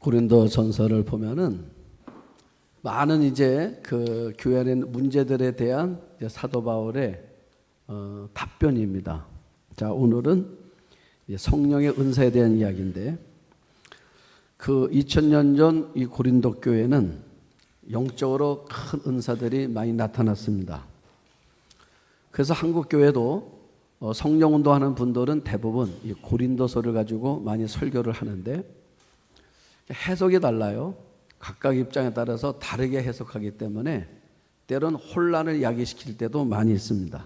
고린도 전서를 보면은 많은 이제 그 교회 안에 있는 문제들에 대한 이제 사도 바울의 답변입니다. 자, 오늘은 성령의 은사에 대한 이야기인데, 그 2000년 전 이 고린도 교회는 영적으로 큰 은사들이 많이 나타났습니다. 그래서 한국 교회도 성령 운동하는 분들은 대부분 이 고린도서를 가지고 많이 설교를 하는데 해석이 달라요. 각각 입장에 따라서 다르게 해석하기 때문에 때론 혼란을 야기시킬 때도 많이 있습니다.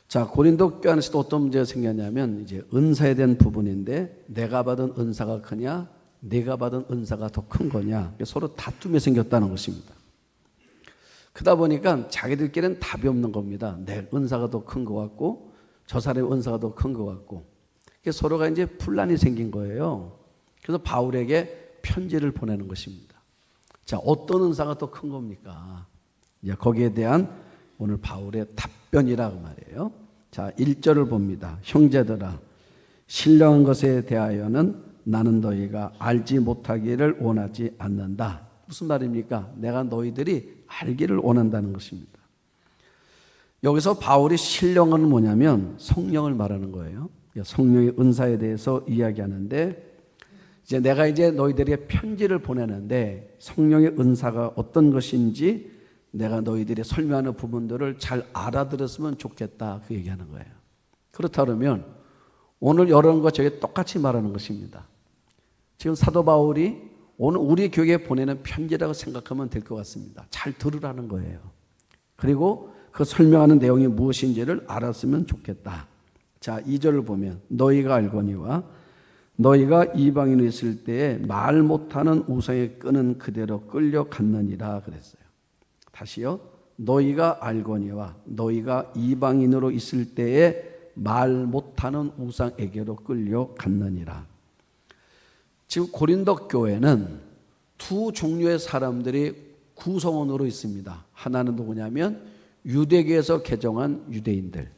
자, 고린도 교회 안에서도 어떤 문제가 생겼냐면 이제 은사에 대한 부분인데, 내가 받은 은사가 크냐, 내가 받은 은사가 더 큰 거냐, 서로 다툼이 생겼다는 것입니다. 그러다 보니까 자기들끼리는 답이 없는 겁니다. 내 은사가 더 큰 것 같고 저 사람의 은사가 더 큰 것 같고, 서로가 이제 분란이 생긴 거예요. 그래서 바울에게 편지를 보내는 것입니다. 자, 어떤 은사가 더 큰 겁니까? 이제 거기에 대한 오늘 바울의 답변이라고 말이에요. 자, 1절을 봅니다. 형제들아, 신령한 것에 대하여는 나는 너희가 알지 못하기를 원하지 않는다. 무슨 말입니까? 내가 너희들이 알기를 원한다는 것입니다. 여기서 바울이 신령은 뭐냐면 성령을 말하는 거예요. 성령의 은사에 대해서 이야기하는데, 이제 내가 이제 너희들에게 편지를 보내는데 성령의 은사가 어떤 것인지 내가 너희들이 설명하는 부분들을 잘 알아들었으면 좋겠다, 그 얘기하는 거예요. 그렇다 그러면 오늘 여러분과 저게 똑같이 말하는 것입니다. 지금 사도 바울이 오늘 우리 교회에 보내는 편지라고 생각하면 될 것 같습니다. 잘 들으라는 거예요. 그리고 그 설명하는 내용이 무엇인지를 알았으면 좋겠다. 자, 2절을 보면 너희가 알거니와 너희가 이방인에 있을 때에 말 못하는 우상에 끄는 그대로 끌려갔느니라 그랬어요. 다시요. 너희가 알거니와 너희가 이방인으로 있을 때에 말 못하는 우상에게로 끌려갔느니라. 지금 고린도 교회는 두 종류의 사람들이 구성원으로 있습니다. 하나는 누구냐면 유대교에서 개종한 유대인들,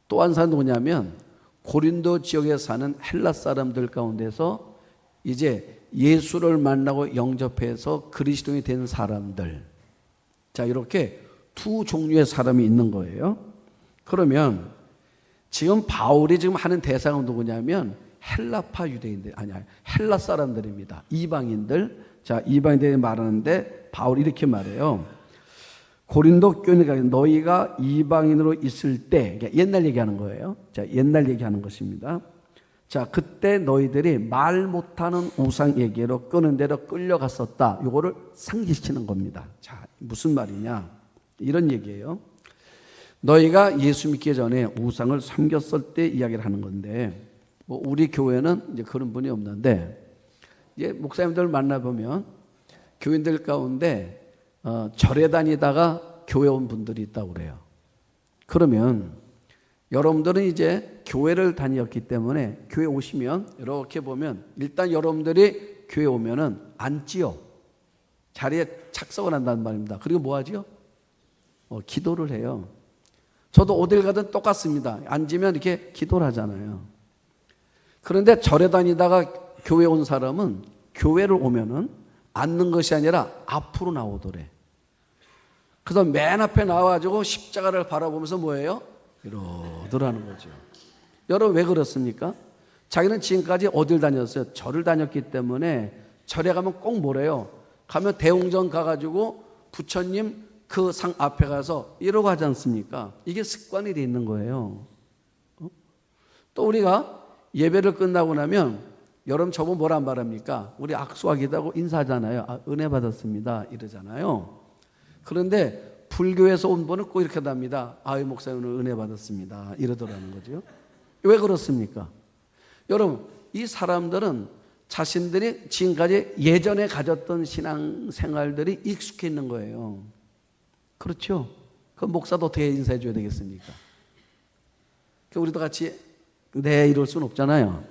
또 한 사람은 누구냐면 고린도 지역에 사는 헬라 사람들 가운데서 이제 예수를 만나고 영접해서 그리스도인이 된 사람들. 자, 이렇게 두 종류의 사람이 있는 거예요. 그러면 지금 바울이 지금 하는 대상은 누구냐면 헬라파 유대인들, 헬라 사람들입니다. 이방인들. 자, 이방인들이 말하는데 바울이 이렇게 말해요. 고린도 교회가 너희가 이방인으로 있을 때, 그러니까 옛날 얘기하는 거예요. 자, 옛날 얘기하는 것입니다. 자, 그때 너희들이 말 못하는 우상에게로 끄는 대로 끌려갔었다. 이거를 상기시키는 겁니다. 자, 무슨 말이냐? 이런 얘기예요. 너희가 예수 믿기 전에 우상을 섬겼을 때 이야기를 하는 건데, 뭐 우리 교회는 이제 그런 분이 없는데, 이제 목사님들 만나보면 교인들 가운데 절에 다니다가 교회 온 분들이 있다고 그래요. 그러면 여러분들은 이제 교회를 다녔기 때문에 교회 오시면 이렇게 보면 일단 여러분들이 교회 오면은 앉지요. 자리에 착석을 한다는 말입니다. 그리고 뭐 하지요? 기도를 해요. 저도 어딜 가든 똑같습니다. 앉으면 이렇게 기도를 하잖아요. 그런데 절에 다니다가 교회 온 사람은 교회를 오면은 앉는 것이 아니라 앞으로 나오더래. 그래서 맨 앞에 나와가지고 십자가를 바라보면서 뭐예요? 이러더라는 거죠. 여러분 왜 그렇습니까? 자기는 지금까지 어딜 다녔어요? 절을 다녔기 때문에 절에 가면 꼭 뭐래요? 가면 대웅전 가가지고 부처님 그 상 앞에 가서 이러고 하지 않습니까? 이게 습관이 돼 있는 거예요. 또 우리가 예배를 끝나고 나면 여러분 저분 뭐라 말합니까? 우리 악수하기도 하고 인사하잖아요. 아, 은혜 받았습니다 이러잖아요. 그런데 불교에서 온 분은 꼭 이렇게 합니다. 아유, 목사님 오늘 은혜 받았습니다 이러더라는 거죠. 왜 그렇습니까? 여러분, 이 사람들은 자신들이 지금까지 예전에 가졌던 신앙생활들이 익숙해 있는 거예요. 그렇죠? 그 목사도 어떻게 인사해 줘야 되겠습니까? 우리도 같이 네 이럴 수는 없잖아요.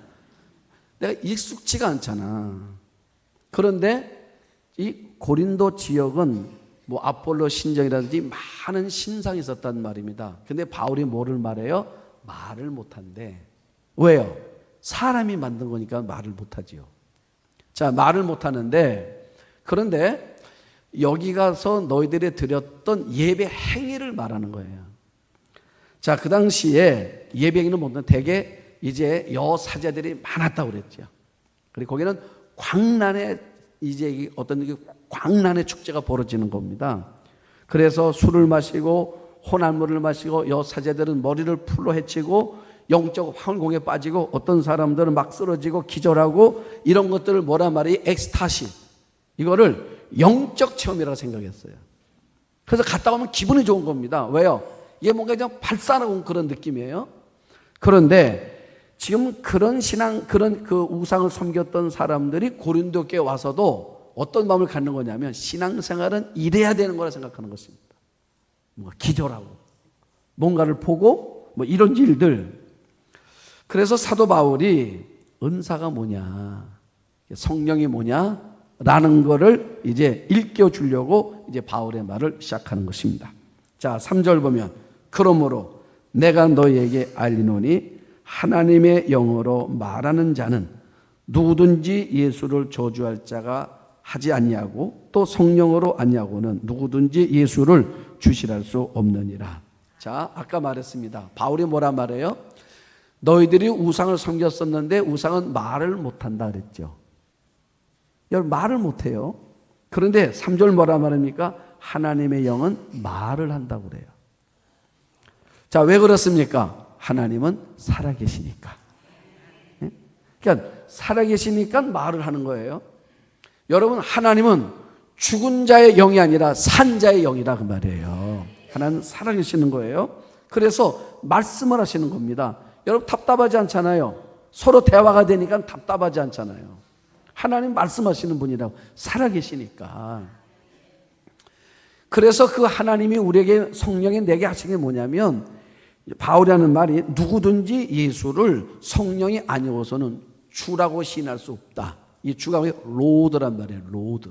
내가 익숙지가 않잖아. 그런데 이 고린도 지역은 뭐 아폴로 신정이라든지 많은 신상이 있었단 말입니다. 근데 바울이 뭐를 말해요? 말을 못한대. 왜요? 사람이 만든 거니까 말을 못하지요. 자, 말을 못하는데, 그런데 여기 가서 너희들이 드렸던 예배 행위를 말하는 거예요. 자, 그 당시에 예배 행위는 뭐냐? 대개 이제 여사제들이 많았다고 그랬죠. 그리고 거기는 광란의 이제 어떤 광란의 축제가 벌어지는 겁니다. 그래서 술을 마시고 혼합물을 마시고 여사제들은 머리를 풀로 헤치고 영적 황공에 빠지고 어떤 사람들은 막 쓰러지고 기절하고 이런 것들을 뭐라 말이 엑스타시, 이거를 영적 체험이라고 생각했어요. 그래서 갔다 오면 기분이 좋은 겁니다. 왜요? 이게 뭔가 그냥 발산하고 그런 느낌이에요. 그런데 지금 그런 신앙, 그런 그 우상을 섬겼던 사람들이 고린도 교회에 와서도 어떤 마음을 갖는 거냐면 신앙생활은 이래야 되는 거라 생각하는 것입니다. 뭔가 기절하고 뭔가를 보고 뭐 이런 일들. 그래서 사도 바울이 은사가 뭐냐, 성령이 뭐냐 라는 거를 이제 일깨워 주려고 이제 바울의 말을 시작하는 것입니다. 자, 3절 보면 그러므로 내가 너희에게 알리노니 하나님의 영으로 말하는 자는 누구든지 예수를 저주할 자가 하지 아니하고 또 성령으로 아니하고는 누구든지 예수를 주시할 수 없느니라. 자, 아까 말했습니다. 바울이 뭐라 말해요? 너희들이 우상을 섬겼었는데 우상은 말을 못한다 그랬죠. 여러분, 말을 못해요. 그런데 3절 뭐라 말합니까? 하나님의 영은 말을 한다고 그래요. 자, 왜 그렇습니까? 하나님은 살아계시니까. 그러니까 살아계시니까 말을 하는 거예요. 여러분, 하나님은 죽은 자의 영이 아니라 산 자의 영이라 그 말이에요. 하나님은 살아계시는 거예요. 그래서 말씀을 하시는 겁니다. 여러분, 답답하지 않잖아요. 서로 대화가 되니까 답답하지 않잖아요. 하나님 말씀하시는 분이라고, 살아계시니까. 그래서 그 하나님이 우리에게 성령이 내게 하신 게 뭐냐면, 바울이 하는 말이 누구든지 예수를 성령이 아니어서는 주라고 시인할 수 없다. 이 주가 로드란 말이에요. 로드.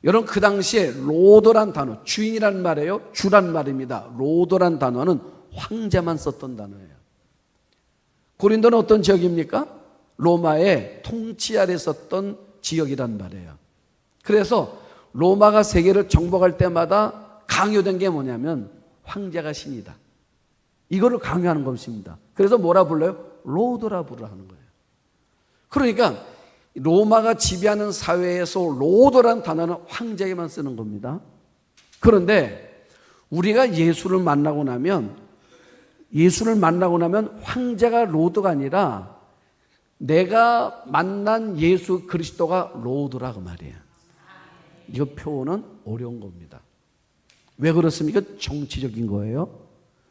여러분, 그 당시에 로드란 단어, 주인이란 말이에요. 주란 말입니다. 로드란 단어는 황제만 썼던 단어예요. 고린도는 어떤 지역입니까? 로마의 통치 아래 있었던 지역이란 말이에요. 그래서 로마가 세계를 정복할 때마다 강요된 게 뭐냐면 황제가 신이다. 이거를 강요하는 것입니다. 그래서 뭐라 불러요? 로드라 부르는 거예요. 그러니까 로마가 지배하는 사회에서 로드라는 단어는 황제에게만 쓰는 겁니다. 그런데 우리가 예수를 만나고 나면 황제가 로드가 아니라 내가 만난 예수 그리스도가 로드라 그 말이에요. 이거 표현은 어려운 겁니다. 왜 그렇습니까? 정치적인 거예요.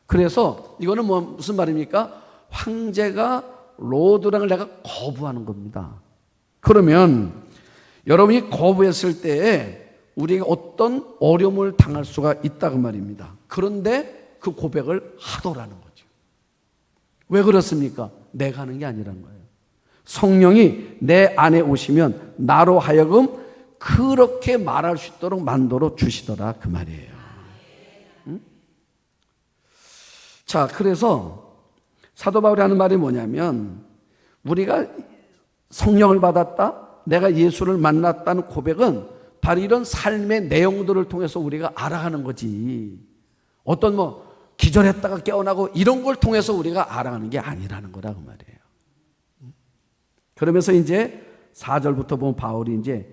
그래서 이거는 무슨 말입니까? 황제가 로드라는 걸 내가 거부하는 겁니다. 그러면 여러분이 거부했을 때 우리가 어떤 어려움을 당할 수가 있다 그 말입니다. 그런데 그 고백을 하더라는 거죠. 왜 그렇습니까? 내가 하는 게 아니라는 거예요. 성령이 내 안에 오시면 나로 하여금 그렇게 말할 수 있도록 만들어 주시더라 그 말이에요. 응? 자, 그래서 사도 바울이 하는 말이 뭐냐면 우리가 성령을 받았다, 내가 예수를 만났다는 고백은 바로 이런 삶의 내용들을 통해서 우리가 알아가는 거지, 어떤 기절했다가 깨어나고 이런 걸 통해서 우리가 알아가는 게 아니라는 거라 그 말이에요. 그러면서 이제 4절부터 보면 바울이 이제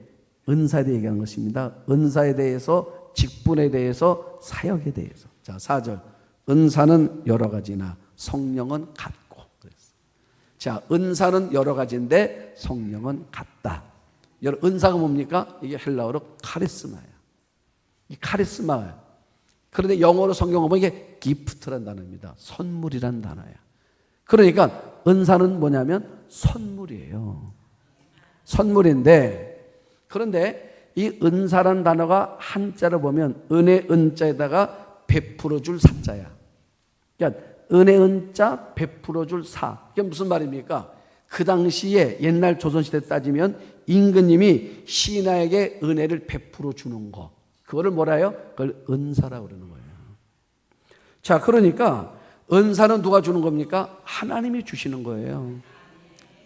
은사에 대해 얘기하는 것입니다. 은사에 대해서, 직분에 대해서, 사역에 대해서. 자, 4절. 은사는 여러 가지나 성령은 같고. 자, 은사는 여러 가지인데 성령은 같다. 여러분, 은사가 뭡니까? 이게 헬라어로 카리스마예요. 이 카리스마예요. 그런데 영어로 성경을 보면 이게 기프트란 단어입니다. 선물이란 단어예요. 그러니까 은사는 뭐냐면 선물이에요. 선물인데, 그런데 이 은사란 단어가 한자로 보면 은혜 은자에다가 베풀어 줄 사자야. 그러니까 은혜 은자 베풀어 줄 사. 이게 무슨 말입니까? 그 당시에 옛날 조선시대 따지면 임금님이 신하에게 은혜를 베풀어 주는 거, 그거를 뭐라 해요? 그걸 은사라고 그러는 거예요. 자, 그러니까 은사는 누가 주는 겁니까? 하나님이 주시는 거예요.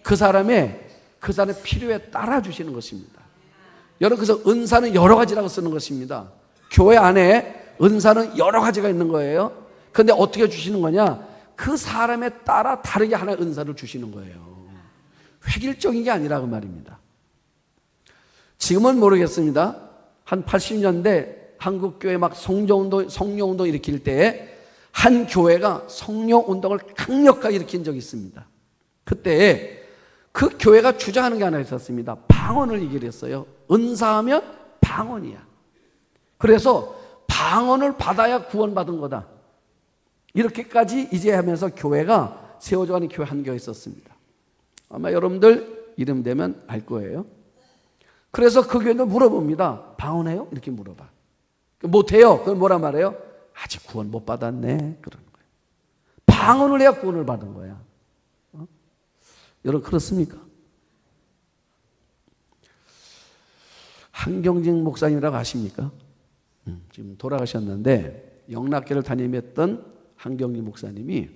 그 사람의 그 사람의 필요에 따라 주시는 것입니다. 여러분, 그래서 은사는 여러 가지라고 쓰는 것입니다. 교회 안에 은사는 여러 가지가 있는 거예요. 그런데 어떻게 주시는 거냐? 그 사람에 따라 다르게 하나의 은사를 주시는 거예요. 획일적인 게 아니라 그 말입니다. 지금은 모르겠습니다. 한 80년대 한국교회 막 성령운동 일으킬 때 한 교회가 성령운동을 강력하게 일으킨 적이 있습니다. 그때 그 교회가 주장하는 게 하나 있었습니다. 방언을 얘기를 했어요. 은사하면 방언이야. 그래서 방언을 받아야 구원받은 거다. 이렇게까지 이제 하면서 교회가 세워져 가는 교회 한 교회 있었습니다. 아마 여러분들 이름 되면 알 거예요. 그래서 그 교회는 물어봅니다. 방언해요? 이렇게 물어봐. 못해요. 그럼 뭐라 말해요? 아직 구원 못 받았네. 그러는 거예요. 방언을 해야 구원을 받은 거야. 여러분 그렇습니까? 한경직 목사님이라고 아십니까? 지금 돌아가셨는데 영락교를 담임했던 한경직 목사님이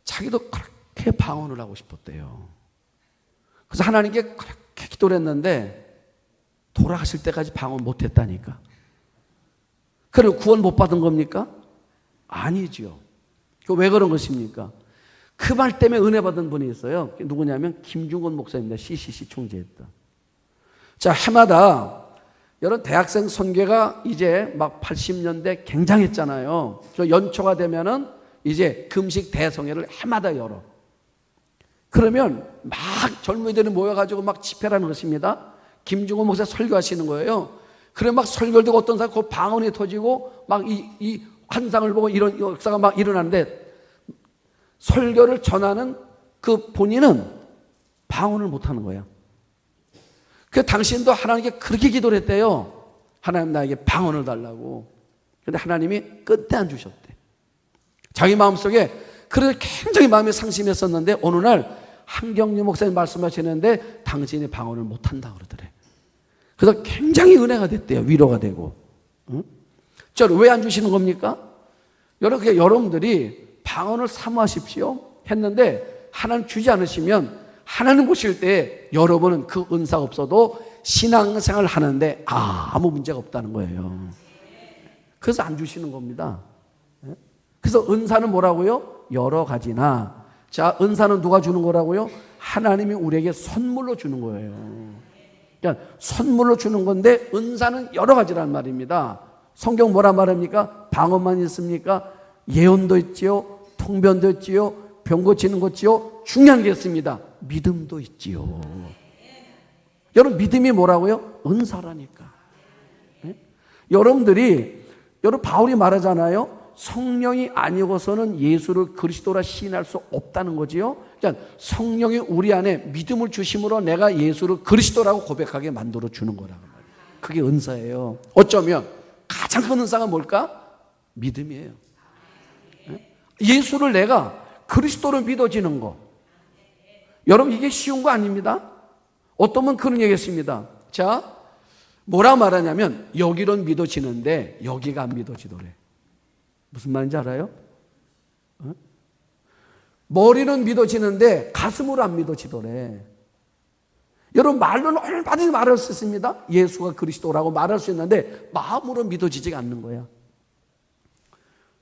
자기도 그렇게 방언을 하고 싶었대요. 그래서 하나님께 그렇게 기도를 했는데 돌아가실 때까지 방언 못했다니까. 그리고 구원 못 받은 겁니까? 아니지요. 왜 그런 것입니까? 그 말 때문에 은혜 받은 분이 있어요. 누구냐면 김중건 목사입니다. CCC 총재했던. 자, 해마다 여러 대학생 선교가 이제 막 80년대 굉장했잖아요. 저 연초가 되면은 이제 금식 대성회를 해마다 열어. 그러면 막 젊은이들이 모여가지고 막 집회를 하는 것입니다. 김중건 목사 설교하시는 거예요. 그래 막 설교를 듣고 어떤 사람 그 방언이 터지고 막 이 환상을 보고 이런 역사가 막 일어나는데 설교를 전하는 그 본인은 방언을 못하는 거야. 그 당신도 하나님께 그렇게 기도를 했대요. 하나님 나에게 방언을 달라고. 근데 하나님이 끝내 안 주셨대. 자기 마음속에 그래서 굉장히 마음이 상심했었는데 어느 날 한경림 목사님 말씀하시는데 당신이 방언을 못한다 그러더래. 그래서 굉장히 은혜가 됐대요. 위로가 되고. 응? 저를 왜 안 주시는 겁니까? 여러분들이 방언을 사모하십시오 했는데 하나님 주지 않으시면 하나님 보실 때 여러분은 그 은사가 없어도 신앙생활을 하는데 아무 문제가 없다는 거예요. 그래서 안 주시는 겁니다. 그래서 은사는 뭐라고요? 여러 가지나. 자, 은사는 누가 주는 거라고요? 하나님이 우리에게 선물로 주는 거예요. 그러니까 선물로 주는 건데 은사는 여러 가지란 말입니다. 성경 뭐라 말합니까? 방언만 있습니까? 예언도 있지요. 통변도 있지요. 병 고치는 것 있지요. 중요한 게 있습니다. 믿음도 있지요. 여러분 믿음이 뭐라고요? 은사라니까. 네? 여러분 바울이 말하잖아요. 성령이 아니고서는 예수를 그리스도라 시인할 수 없다는 거지요. 그러니까 성령이 우리 안에 믿음을 주심으로 내가 예수를 그리스도라고 고백하게 만들어 주는 거라고 말이에요. 그게 은사예요. 어쩌면 가장 큰 은사가 뭘까? 믿음이에요. 예수를 내가 그리스도로 믿어지는 거. 여러분 이게 쉬운 거 아닙니다. 어떤 분 그런 얘기 했습니다. 자, 뭐라 말하냐면 여기론 믿어지는데 여기가 안 믿어지더래. 무슨 말인지 알아요? 머리는 믿어지는데 가슴으로 안 믿어지더래. 여러분 말로는 얼마든지 말할 수 있습니다. 예수가 그리스도라고 말할 수 있는데 마음으로 믿어지지가 않는 거야.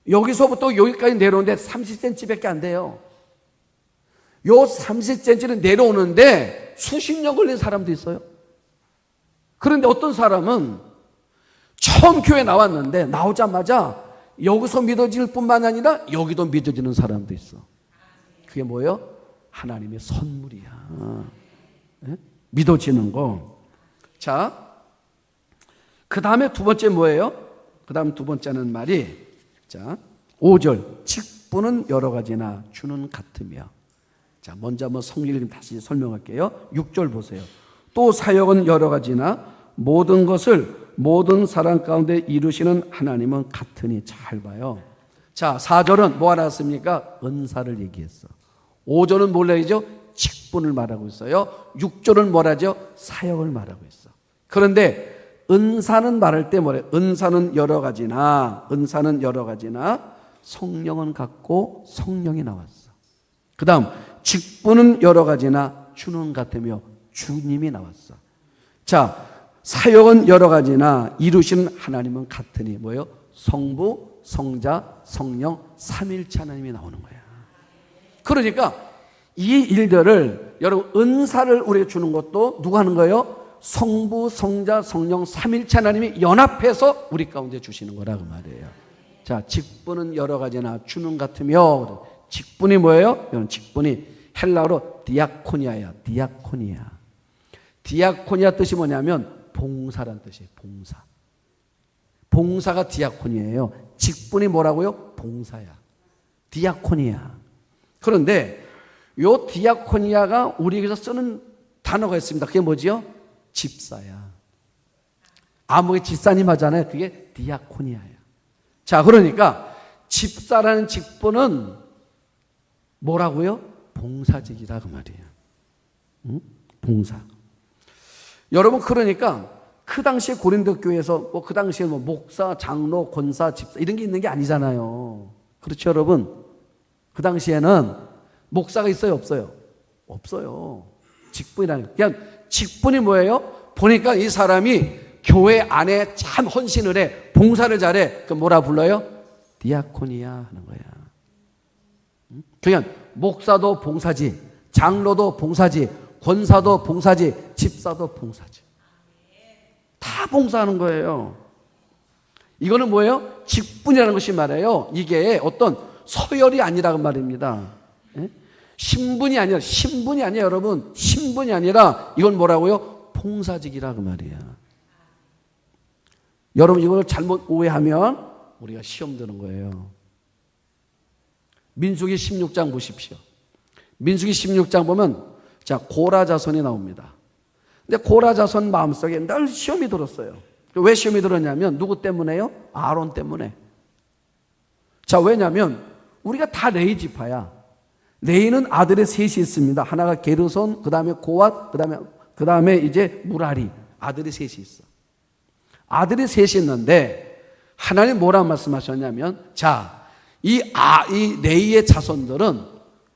여기서부터 여기까지 내려오는데 30cm밖에 안 돼요. 요 30cm를 내려오는데 수십 년 걸린 사람도 있어요. 그런데 어떤 사람은 처음 교회 나왔는데 나오자마자 여기서 믿어질 뿐만 아니라 여기도 믿어지는 사람도 있어. 그게 뭐예요? 하나님의 선물이야. 네? 믿어지는 거. 자, 그 다음에 두 번째 뭐예요? 그 다음 두 번째는 말이, 자, 5절. 직분은 여러 가지나 주는 같으며. 자, 먼저 한번 성경을 다시 설명할게요. 6절 보세요. 또 사역은 여러 가지나 모든 것을 모든 사람 가운데 이루시는 하나님은 같으니. 잘 봐요. 자, 4절은 뭐가 나왔습니까? 은사를 얘기했어. 5절은 뭘 얘기죠? 직분을 말하고 있어요. 6절은 뭐라죠? 사역을 말하고 있어. 그런데 은사는 말할 때 뭐래? 은사는 여러 가지나 성령은 같고 성령이 나왔어. 그 다음 직분은 여러 가지나 주는 같으며 주님이 나왔어. 자, 사역은 여러 가지나 이루시는 하나님은 같으니 뭐예요? 성부, 성자, 성령, 삼일체 하나님이 나오는 거야. 그러니까 이 일들을 여러분 은사를 우리에게 주는 것도 누가 하는 거예요? 성부, 성자, 성령, 삼일체 하나님이 연합해서 우리 가운데 주시는 거라고 말이에요. 자, 직분은 여러 가지나 주는 같으며, 직분이 뭐예요? 여러분 직분이 헬라어로 디아코니아야. 디아코니아. 디아코니아 뜻이 뭐냐면 봉사란 뜻이에요. 봉사. 봉사가 디아코니아예요. 직분이 뭐라고요? 봉사야. 디아코니아. 그런데 요 디아코니아가 우리에게서 쓰는 단어가 있습니다. 그게 뭐지요? 집사야. 아무개 집사님 하잖아요. 그게 디아코니아야. 자, 그러니까 집사라는 직분은 뭐라고요? 봉사직이다 그 말이에요. 응? 봉사. 여러분, 그러니까 그 당시에 고린도 교회에서 뭐 그 당시에 뭐 목사, 장로, 권사, 집사 이런 게 있는 게 아니잖아요. 그렇죠, 여러분? 그 당시에는 목사가 있어요, 없어요? 없어요. 직분이라는, 그냥 직분이 뭐예요? 보니까 이 사람이 교회 안에 참 헌신을 해, 봉사를 잘해. 그 뭐라 불러요? 디아코니아 하는 거야. 그냥 목사도 봉사지, 장로도 봉사지, 권사도 봉사지, 집사도 봉사지. 다 봉사하는 거예요. 이거는 뭐예요? 직분이라는 것이 말이에요. 이게 어떤 서열이 아니라고 말입니다. 신분이 아니라, 신분이 아니에요, 여러분. 신분이 아니라 이건 뭐라고요? 봉사직이라고 말이야. 여러분, 이걸 잘못 오해하면 우리가 시험 드는 거예요. 민수기 16장 보십시오. 민수기 16장 보면 자, 고라 자손이 나옵니다. 근데 고라 자손 마음속에 늘 시험이 들었어요. 왜 시험이 들었냐면 누구 때문에요? 아론 때문에. 자, 왜냐면 우리가 다 레위 지파야. 레위는 아들의 셋이 있습니다. 하나가 게르손, 그 다음에 고앗, 그 다음에 이제 무라리. 아들이 셋이 있어. 아들이 셋이 있는데 하나님 뭐라 말씀하셨냐면, 자, 이 레위의 자손들은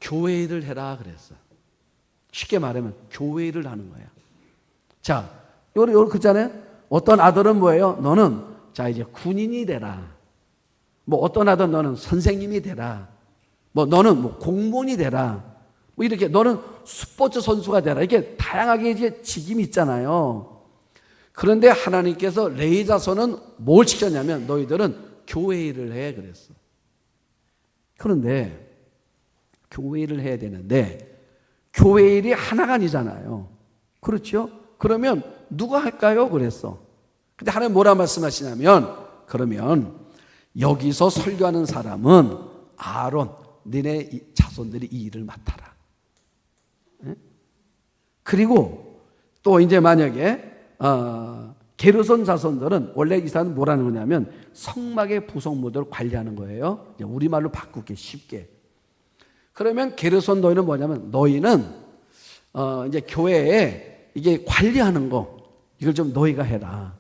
교회 일을 해라 그랬어. 쉽게 말하면 교회 일을 하는 거야. 자, 요리 그잖아요. 어떤 아들은 뭐예요? 너는 자 이제 군인이 되라. 뭐 어떤 아들은 너는 선생님이 되라. 뭐 너는 뭐 공무원이 되라. 뭐 이렇게 너는 스포츠 선수가 되라. 이렇게 다양하게 이제 직임이 있잖아요. 그런데 하나님께서 레위 자손은 뭘 시켰냐면 너희들은 교회 일을 해 그랬어. 그런데 교회 일을 해야 되는데 교회 일이 하나가 아니잖아요. 그렇죠? 그러면 누가 할까요? 그랬어. 근데 하나님 뭐라 말씀하시냐면, 그러면 여기서 설교하는 사람은 아론, 너네 자손들이 이 일을 맡아라. 그리고 또 이제 만약에 게르손 자손들은 원래 이 사람은 뭐라는 거냐면 성막의 부속물들을 관리하는 거예요. 우리말로 바꾸기 쉽게. 그러면 게르손 너희는 뭐냐면 너희는 이제 교회에 이게 관리하는 거 이걸 좀 너희가 해라.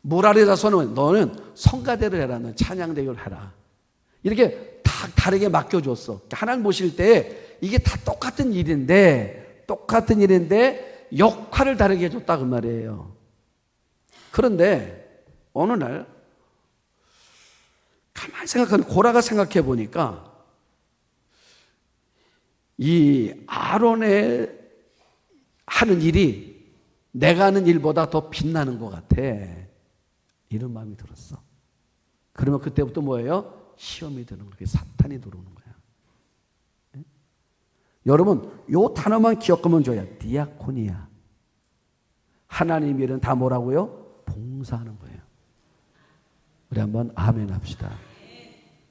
무라리 자손은 너는 성가대를 해라. 너는 찬양대를 해라. 이렇게 다 다르게 맡겨줬어. 하나님 보실 때 이게 다 똑같은 일인데 역할을 다르게 해줬다 그 말이에요. 그런데 어느 날 가만히 생각하는 고라가 생각해 보니까 이 아론의 하는 일이 내가 하는 일보다 더 빛나는 것 같아. 이런 마음이 들었어. 그러면 그때부터 뭐예요? 시험이 드는 거예요. 사탄이 들어오는 거야. 네? 여러분, 요 단어만 기억하면 좋아요. 디아코니아. 하나님 일은 다 뭐라고요? 봉사하는 거예요. 우리 한번 아멘 합시다.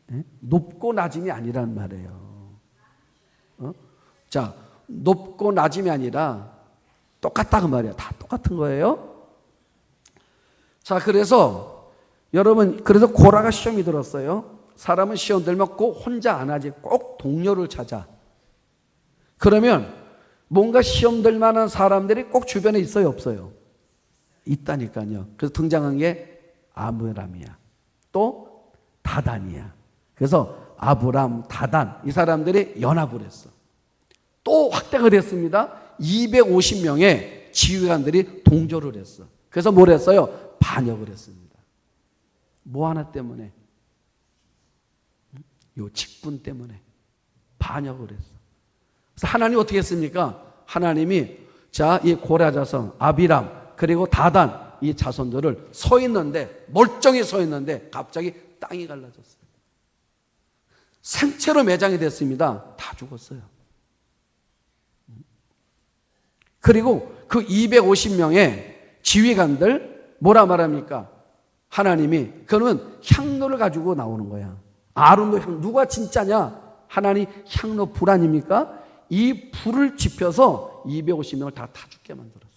네? 높고 낮음이 아니란 말이에요. 자, 높고 낮음이 아니라 똑같다 그 말이야. 다 똑같은 거예요. 자, 그래서 여러분, 그래서 고라가 시험이 들었어요. 사람은 시험 들면 꼭 혼자 안 하지. 꼭 동료를 찾아. 그러면 뭔가 시험 들 만한 사람들이 꼭 주변에 있어요, 없어요? 있다니까요. 그래서 등장한 게 아므람이야. 또 다단이야. 그래서 아브람, 다단 이 사람들이 연합을 했어. 또 확대가 됐습니다. 250명의 지휘관들이 동조를 했어. 그래서 뭘 했어요? 반역을 했습니다. 뭐 하나 때문에? 요 직분 때문에 반역을 했어. 그래서 하나님 어떻게 했습니까? 하나님이 자, 이 고라 자손 아비람 그리고 다단 이 자손들을 서 있는데, 멀쩡히 서 있는데 갑자기 땅이 갈라졌어요. 생체로 매장이 됐습니다. 다 죽었어요. 그리고 그 250명의 지휘관들 뭐라 말합니까? 하나님이 그러면 향로를 가지고 나오는 거야. 아론도 향, 누가 진짜냐? 하나님 향로 불 아닙니까? 이 불을 지펴서 250명을 다 죽게 만들었어요.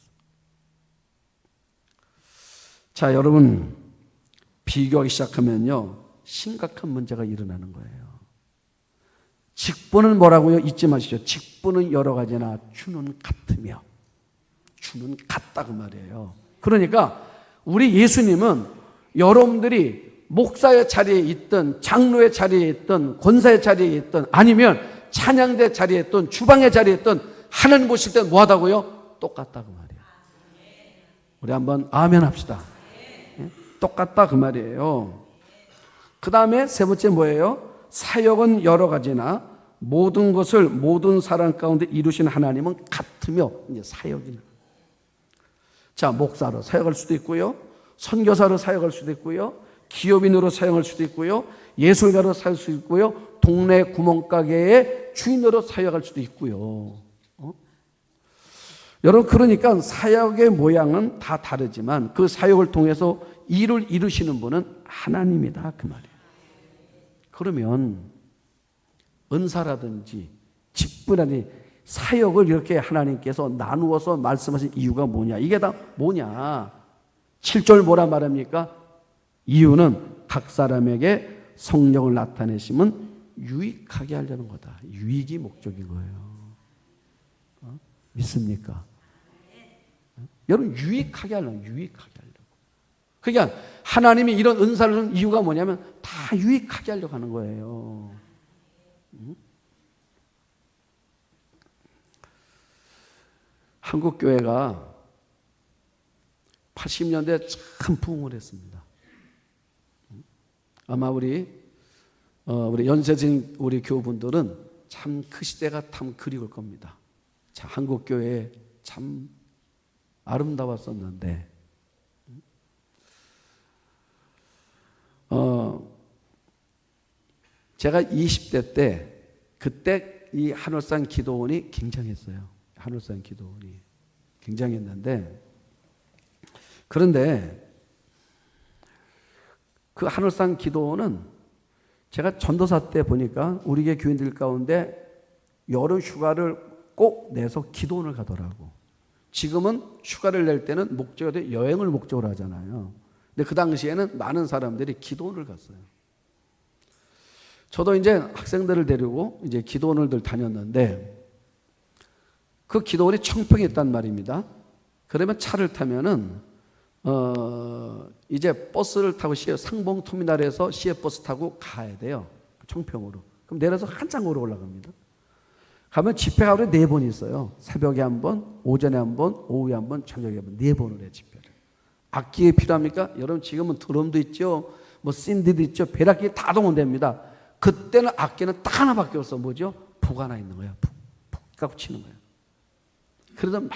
자, 여러분, 비교하기 시작하면요 심각한 문제가 일어나는 거예요. 직분은 뭐라고요? 잊지 마시죠. 직분은 여러 가지나 주는 같으며, 주는 같다 그 말이에요. 그러니까 우리 예수님은 여러분들이 목사의 자리에 있든 장로의 자리에 있든 권사의 자리에 있든 아니면 찬양대 자리에 있든 주방의 자리에 있든 하나님 보실 때 뭐하다고요? 똑같다 그 말이에요. 우리 한번 아멘 합시다. 똑같다 그 말이에요. 그 다음에 세 번째 뭐예요? 사역은 여러 가지나 모든 것을 모든 사람 가운데 이루신 하나님은 같으며, 이제 사역이나. 자, 목사로 사역할 수도 있고요, 선교사로 사역할 수도 있고요, 기업인으로 사역할 수도 있고요, 예술가로 사역할 수도 있고요, 동네 구멍가게의 주인으로 사역할 수도 있고요. 여러분, 그러니까 사역의 모양은 다 다르지만 그 사역을 통해서 일을 이루시는 분은 하나님이다 그 말이에요. 그러면 은사라든지 직분이라든지 사역을 이렇게 하나님께서 나누어서 말씀하신 이유가 뭐냐? 이게 다 뭐냐? 7절 뭐라 말합니까? 이유는 각 사람에게 성령을 나타내심은 유익하게 하려는 거다. 유익이 목적인 거예요. 믿습니까? 여러분, 유익하게 하려고, 유익하게 하려고. 그러니까 하나님이 이런 은사를 주는 이유가 뭐냐면 다 유익하게 하려고 하는 거예요. 한국 교회가 80년대에 참 부흥을 했습니다. 아마 우리 연세진 우리 교우분들은 참 그 시대가 참 그리울 겁니다. 자, 한국 교회 참 아름다웠었는데, 제가 20대 때 그때 이 한월산 기도원이 굉장했어요. 한월산 기도원이 굉장했는데, 그런데 그 한월산 기도원은 제가 전도사 때 보니까 우리 교회 교인들 가운데 여름 휴가를 꼭 내서 기도원을 가더라고. 지금은 휴가를 낼 때는 목적이 여행을 목적으로 하잖아요. 근데 그 당시에는 많은 사람들이 기도원을 갔어요. 저도 이제 학생들을 데리고 이제 기도원을 다녔는데, 그 기도원이 청평에 있단 말입니다. 그러면 차를 타면은 이제 버스를 타고 상봉터미널에서 시외버스 타고 가야 돼요. 청평으로. 그럼 내려서 한참 걸어 올라갑니다. 가면 집회가 하루에 4번 있어요. 새벽에 한 번, 오전에 한 번, 오후에 한 번, 저녁에 한 번, 4번을 해요, 집회를. 악기에 필요합니까? 여러분, 지금은 드럼도 있죠, 뭐 신디도 있죠, 벨악기 다 동원됩니다. 그때는 악기는 딱 하나밖에 없어. 뭐죠? 북 하나 있는 거야. 북 갖고 치는 거야. 그래서 막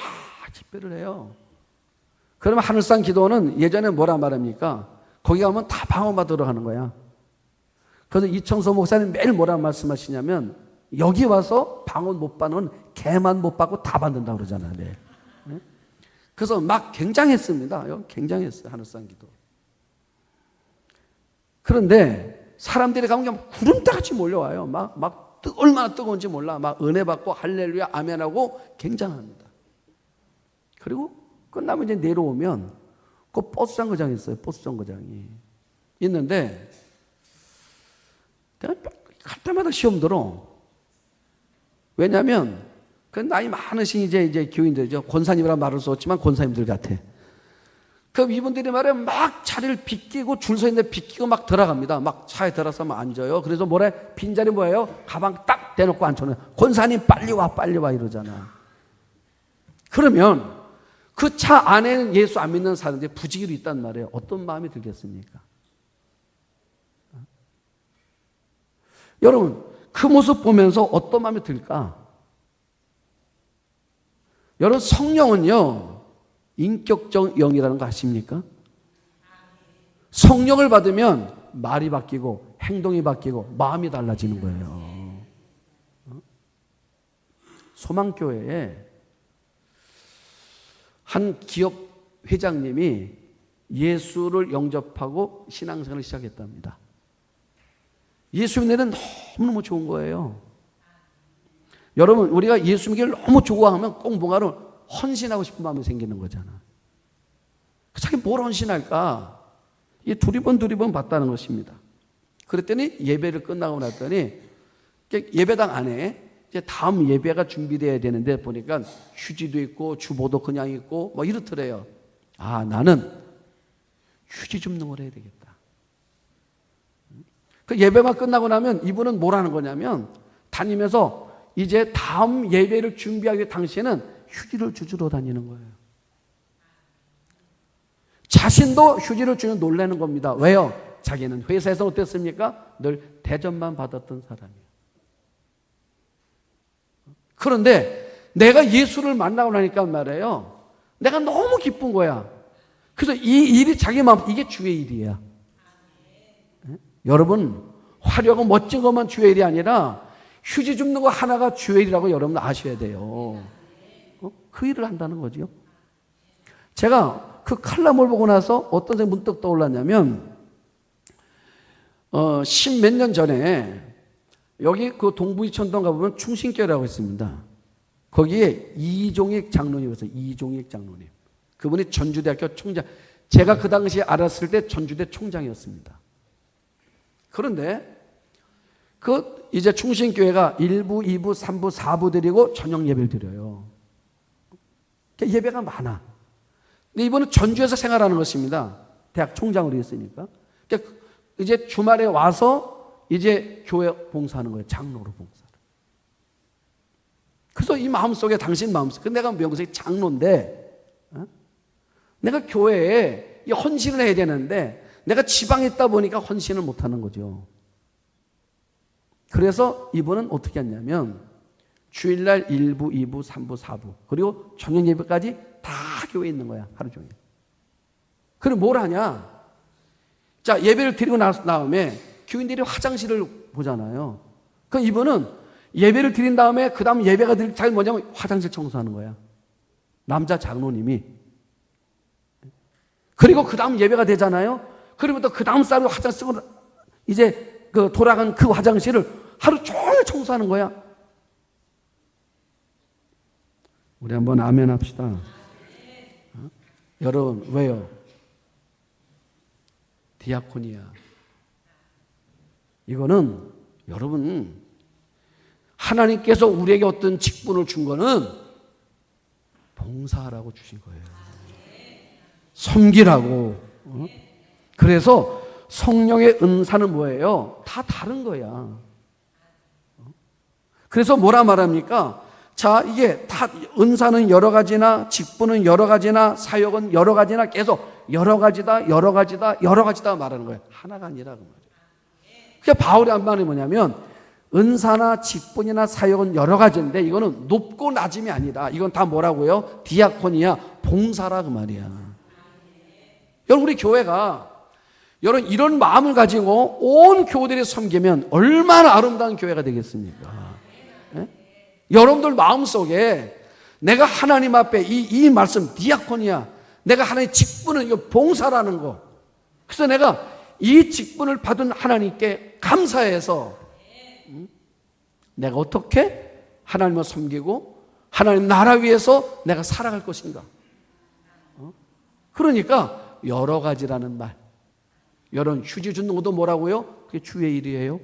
집회를 해요. 그러면 하늘산 기도는 예전에 뭐라 말합니까? 거기 가면 다 방언 받으러 가는 거야. 그래서 이청소 목사님 매일 뭐라 말씀하시냐면, 여기 와서 방언 못 받는 개만 못 받고 다 받는다고 그러잖아요. 네. 그래서 막 굉장했습니다. 굉장했어요, 하늘산 기도. 그런데 사람들이 가면 그냥 구름대같이 몰려와요. 얼마나 뜨거운지 몰라. 막 은혜 받고 할렐루야 아멘하고 굉장합니다. 그리고 끝나면 이제 내려오면 그 버스 정거장이 있어요. 버스 정거장이 있는데, 내가 갈 때마다 시험 들어. 왜냐하면 그 나이 많으신 이제 교인들이죠. 권사님이라 말을 썼지만 권사님들 같아. 그럼 이분들이 말이야 막 자리를 비끼고 줄 서 있는데 비끼고 막 들어갑니다. 막 차에 들어서 막 앉아요. 그래서 뭐래? 빈자리 뭐예요? 가방 딱 대놓고 앉혀놔요. 권사님 빨리 와 이러잖아. 그러면 그 차 안에는 예수 안 믿는 사람들이 부지기로 있단 말이에요. 어떤 마음이 들겠습니까? 여러분, 그 모습 보면서 어떤 마음이 들까? 여러분, 성령은요, 인격적 영이라는 거 아십니까? 성령을 받으면 말이 바뀌고 행동이 바뀌고 마음이 달라지는 거예요. 소망교회에 한 기업 회장님이 예수를 영접하고 신앙생활을 시작했답니다. 예수 믿는 데는 너무너무 좋은 거예요. 여러분, 우리가 예수 믿기를 너무 좋아하면 꼭 뭔가를 헌신하고 싶은 마음이 생기는 거잖아. 자기 뭘 헌신할까? 이게 두리번 봤다는 것입니다. 그랬더니 예배를 끝나고 났더니 예배당 안에 이제 다음 예배가 준비되어야 되는데 보니까 휴지도 있고 주보도 그냥 있고 뭐 이렇더래요. 아, 나는 휴지 줍는 걸 해야 되겠다. 그 예배가 끝나고 나면 이분은 뭘 하는 거냐면 다니면서 이제 다음 예배를 준비하기 위해 당시에는 휴지를 주주러 다니는 거예요. 자신도 휴지를 주면 놀라는 겁니다. 왜요? 자기는 회사에서 어땠습니까? 늘 대접만 받았던 사람이에요. 그런데 내가 예수를 만나고 나니까 말이에요. 내가 너무 기쁜 거야. 그래서 이 일이 자기 마음, 이게 주의 일이야. 여러분, 화려하고 멋진 것만 주의 일이 아니라 휴지 줍는 거 하나가 주의 일이라고 여러분 아셔야 돼요. 그 일을 한다는 거죠. 제가 그 칼럼을 보고 나서 어떤 생각이 문득 떠올랐냐면 10몇 년 전에 여기 그 동부이천동 가보면 충신교회라고 있습니다. 거기에 이종익 장로님 있어요. 이종익 장로님. 그분이 전주대학교 총장. 제가 그 당시에 알았을 때 전주대 총장이었습니다. 그런데 그 이제 충신교회가 1부, 2부, 3부, 4부 드리고 저녁 예배를 드려요. 예배가 많아. 근데 이분은 전주에서 생활하는 것입니다. 대학 총장으로 있으니까. 이제 주말에 와서 이제 교회 봉사하는 거예요. 장로로 봉사를. 그래서 이 마음속에, 당신 마음속에, 내가 명색이 장로인데, 내가 교회에 헌신을 해야 되는데, 내가 지방에 있다 보니까 헌신을 못하는 거죠. 그래서 이분은 어떻게 했냐면, 주일날 1부, 2부, 3부, 4부, 그리고 저녁 예배까지 다 교회에 있는 거야. 하루 종일. 그럼 뭘 하냐? 자, 예배를 드리고 난 다음에 교인들이 화장실을 보잖아요. 그 이분은 예배를 드린 다음에 그 다음 예배가 드릴 때 뭐냐면 화장실 청소하는 거야. 남자 장로님이. 그리고 그 다음 예배가 되잖아요. 그리고 또 그 다음 사람이 화장실 쓰고 이제 그 돌아간 그 화장실을 하루 종일 청소하는 거야. 우리 한번 아멘 합시다. 여러분, 왜요? 디아코니아. 이거는 여러분, 하나님께서 우리에게 어떤 직분을 준 거는 봉사하라고 주신 거예요. 섬기라고. 그래서 성령의 은사는 뭐예요? 다 다른 거야. 그래서 뭐라 말합니까? 자, 이게 다 은사는 여러 가지나 직분은 여러 가지나 사역은 여러 가지나 계속 여러 가지다 말하는 거예요. 하나가 아니라고 말이에요. 그러니까 바울의 한 말이 뭐냐면 은사나 직분이나 사역은 여러 가지인데 이거는 높고 낮음이 아니다. 이건 다 뭐라고요? 디아코니아, 봉사라 그 말이야. 여러분, 우리 교회가 여러분 이런 마음을 가지고 온 교우들이 섬기면 얼마나 아름다운 교회가 되겠습니까? 네? 여러분들 마음속에 내가 하나님 앞에 이 말씀 디아코니아, 내가 하나님의 직분은 이거 봉사라는 거. 그래서 내가 이 직분을 받은 하나님께 감사해서 내가 어떻게 하나님을 섬기고 하나님 나라 위해서 내가 살아갈 것인가. 그러니까 여러 가지라는 말. 여러분, 휴지 줍는 것도 뭐라고요? 그게 주의 일이에요.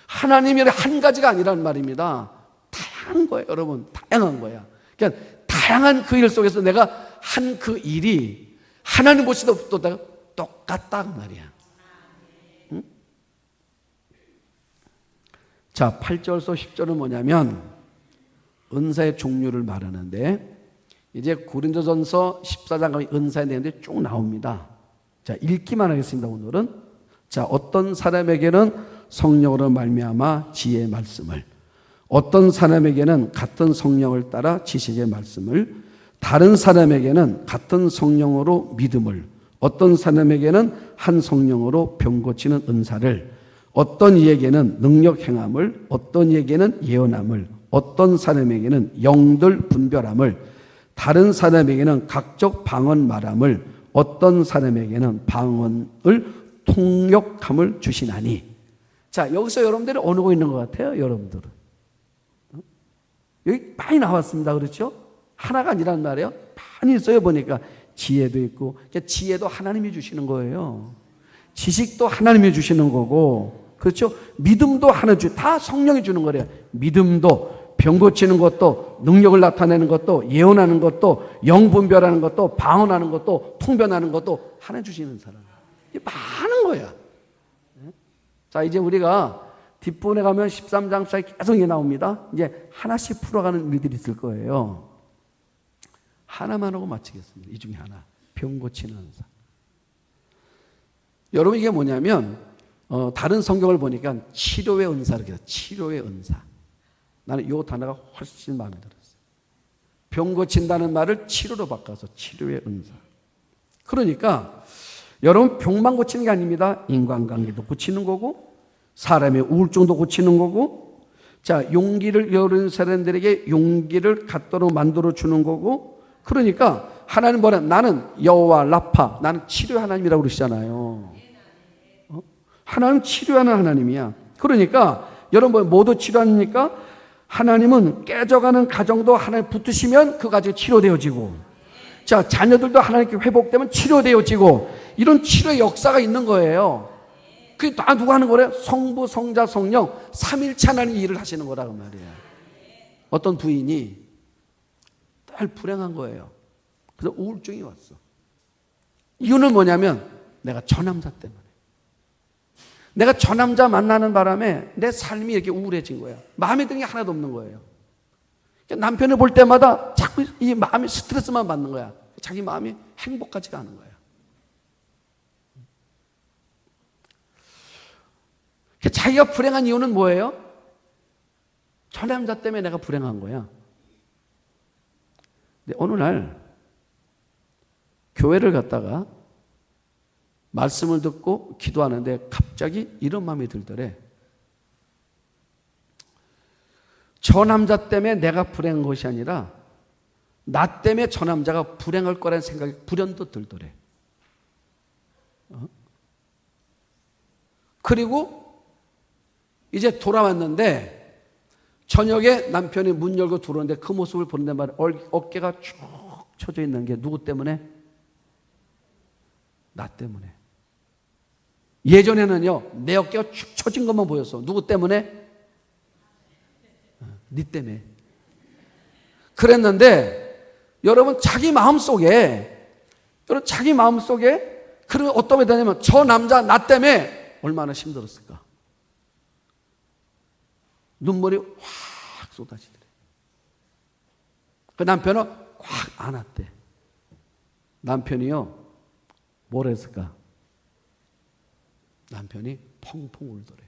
하나님이 한 가지가 아니라는 말입니다. 다양한 거예요, 여러분. 다양한 거야. 그러니까 다양한 그 일 속에서 내가 한 그 일이 하나님 보시도 또 똑같다 그 말이야. 응? 자, 8절서 10절은 뭐냐면 은사의 종류를 말하는데 이제 고린도전서 14장 가면 은사의 내용들이 쭉 나옵니다. 자, 읽기만 하겠습니다. 오늘은. 자, 어떤 사람에게는 성령으로 말미암아 지혜의 말씀을, 어떤 사람에게는 같은 성령을 따라 지식의 말씀을, 다른 사람에게는 같은 성령으로 믿음을, 어떤 사람에게는 한 성령으로 병 고치는 은사를, 어떤 이에게는 능력 행함을, 어떤 이에게는 예언함을, 어떤 사람에게는 영들 분별함을, 다른 사람에게는 각적 방언 말함을, 어떤 사람에게는 방언을 통역함을 주시나니. 자, 여기서 여러분들이 어느 거 있는 것 같아요? 여러분들은 여기 많이 나왔습니다. 그렇죠? 하나가 아니란 말이에요. 많이 있어요. 보니까 지혜도 있고, 그러니까 지혜도 하나님이 주시는 거예요. 지식도 하나님이 주시는 거고, 그렇죠? 믿음도 다 성령이 주는 거래요. 믿음도, 병 고치는 것도, 능력을 나타내는 것도, 예언하는 것도, 영 분별하는 것도, 방언하는 것도, 통변하는 것도 하나 주시는 사람. 이게 많은 거야. 자, 이제 우리가 뒷부분에 가면 13장 사이 계속 이게 나옵니다. 이제 하나씩 풀어가는 일들이 있을 거예요. 하나만 하고 마치겠습니다. 이 중에 하나. 병 고치는 은사. 여러분, 이게 뭐냐면 다른 성경을 보니까 치료의 은사를 해요. 치료의 은사. 나는 이 단어가 훨씬 마음에 들었어요. 병 고친다는 말을 치료로 바꿔서 치료의 은사. 그러니까 여러분, 병만 고치는 게 아닙니다. 인간관계도 고치는 거고, 사람의 우울증도 고치는 거고, 자, 용기를 잃은 사람들에게 용기를 갖도록 만들어 주는 거고. 그러니까 하나님 뭐라, 나는 여호와 라파, 나는 치료 하나님이라고 그러시잖아요. 하나님 치료하는 하나님이야. 그러니까 여러분, 모두 치료하니까 하나님은 깨져가는 가정도 하나님 붙으시면 그 가정이 치료되어지고, 자, 자녀들도 하나님께 회복되면 치료되어지고, 이런 치료의 역사가 있는 거예요. 그게 다 누가 하는 거래요? 성부, 성자, 성령 삼일체 하나님이 일을 하시는 거라고 말이에요. 어떤 부인이 늘 불행한 거예요. 그래서 우울증이 왔어. 이유는 뭐냐면 내가 저 남자 때문에, 내가 저 남자 만나는 바람에 내 삶이 이렇게 우울해진 거야. 마음에 드는 게 하나도 없는 거예요. 남편을 볼 때마다 자꾸 이 마음이 스트레스만 받는 거야. 자기 마음이 행복하지가 않은 거야. 자기가 불행한 이유는 뭐예요? 저 남자 때문에 내가 불행한 거야. 근데 어느 날 교회를 갔다가 말씀을 듣고 기도하는데 갑자기 이런 마음이 들더래. 저 남자 때문에 내가 불행한 것이 아니라 나 때문에 저 남자가 불행할 거라는 생각이 불현도 들더래. 그리고 이제 돌아왔는데 저녁에 남편이 문 열고 들어오는데 그 모습을 보는데 말이야. 어깨가 쭉 쳐져 있는 게 누구 때문에? 나 때문에. 예전에는요, 내 어깨가 축 처진 것만 보였어. 누구 때문에? 네 때문에. 그랬는데 여러분, 자기 마음속에 그런 어떤 게 되냐면 저 남자 나 때문에 얼마나 힘들었을까. 눈물이 확 쏟아지더래. 그 남편은 확 안았대. 남편이요, 뭘 했을까? 남편이 펑펑 울더래.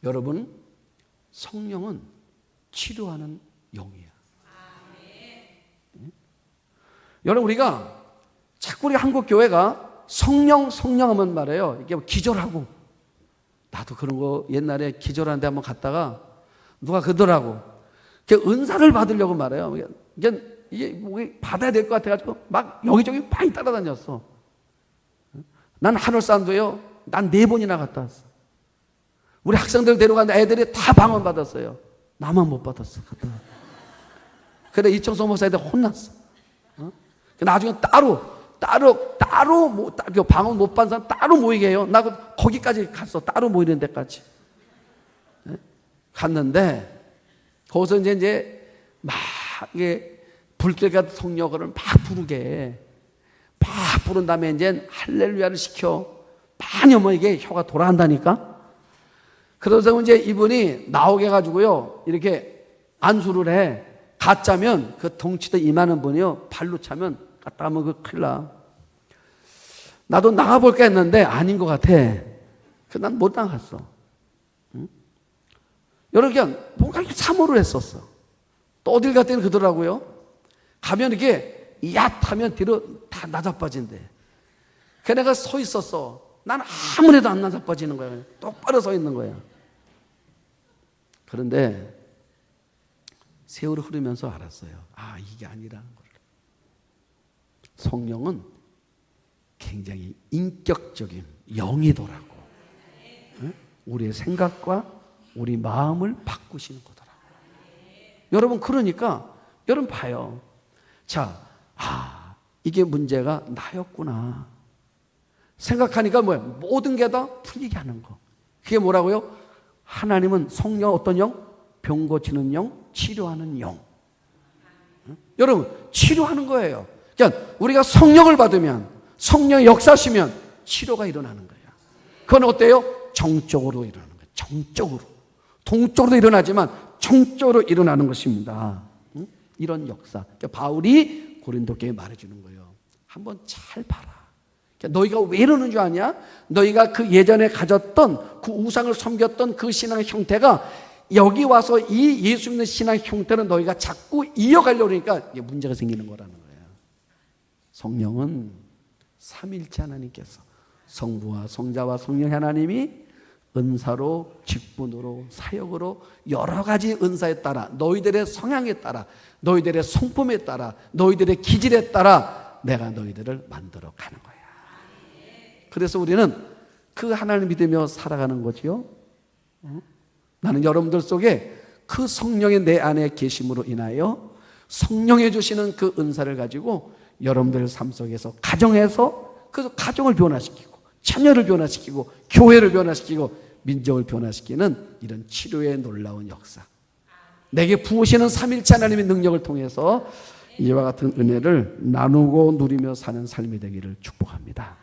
여러분, 성령은 치료하는 영이야. 응? 여러분, 우리가 자꾸 우리 한국 교회가 성령 하면 말이에요. 이게 기절하고, 나도 그런 거 옛날에 기절하는데 한번 갔다가 누가 그러더라고. 은사를 받으려고 말해요. 이게 뭐 받아야 될 것 같아가지고 막 여기저기 많이 따라다녔어. 난 하늘 사람도요, 난 4번이나 갔다 왔어. 우리 학생들 데려간 애들이 다 방언 받았어요. 나만 못 받았어. 그래, 이청성 목사한테 혼났어. 나중에 따로 방언 못 받은 사람 따로 모이게 해요. 나 거기까지 갔어. 따로 모이는 데까지. 갔는데, 거기서 이제 막, 이게 불길 같은 성령을 막 부르게 해. 막 부른 다음에 이제 할렐루야를 시켜. 많이 뭐 이게 혀가 돌아간다니까? 그래서 이제 이분이 나오게 해가지고요, 이렇게 안수를 해. 가짜면 그 덩치도 이만한 분이요, 발로 차면 갔다 가면 그 큰일 나. 나도 나가볼까 했는데 아닌 것 같아. 난 못 나갔어. 응? 여러 개 뭔가 사모를 했었어. 또 어딜 갔더니 그러더라고요. 가면 이게 얕하면 뒤로 다 나자빠진대. 그 내가 서 있었어. 난 아무래도 안 나자빠지는 거야. 똑바로 서 있는 거야. 그런데 세월이 흐르면서 알았어요. 아, 이게 아니라는 걸. 성령은 굉장히 인격적인 영이더라고. 네? 우리의 생각과 우리 마음을 바꾸시는 거더라고. 여러분, 그러니까 여러분 봐요. 자, 이게 문제가 나였구나 생각하니까 뭐야? 모든 게 다 풀리게 하는 거. 그게 뭐라고요? 하나님은 성령, 어떤 영? 병 고치는 영, 치료하는 영. 응? 여러분, 치료하는 거예요. 그러니까 우리가 성령을 받으면, 성령의 역사시면 치료가 일어나는 거예요. 그건 어때요? 정적으로 일어나는 거예요. 정적으로. 동적으로도 일어나지만 정적으로 일어나는 것입니다. 응? 이런 역사. 그러니까 바울이 고린도 교회에 말해주는 거예요. 한번 잘 봐라. 그러니까 너희가 왜 이러는 줄 아냐? 너희가 그 예전에 가졌던 그 우상을 섬겼던 그 신앙의 형태가 여기 와서 이 예수 믿는 신앙의 형태는 너희가 자꾸 이어가려고 그러니까 이게 문제가 생기는 거라는 거예요. 성령은 삼일체 하나님께서 성부와 성자와 성령 하나님이 은사로, 직분으로, 사역으로 여러 가지 은사에 따라, 너희들의 성향에 따라, 너희들의 성품에 따라, 너희들의 기질에 따라 내가 너희들을 만들어 가는 거야. 그래서 우리는 그 하나님을 믿으며 살아가는 거지요. 나는 여러분들 속에 그 성령의 내 안에 계심으로 인하여 성령이 주시는 그 은사를 가지고 여러분들 삶 속에서 가정에서 그 가정을 변화시키고 자녀를 변화시키고 교회를 변화시키고 민족을 변화시키는 이런 치료의 놀라운 역사, 내게 부으시는 삼일체 하나님의 능력을 통해서 이와 같은 은혜를 나누고 누리며 사는 삶이 되기를 축복합니다.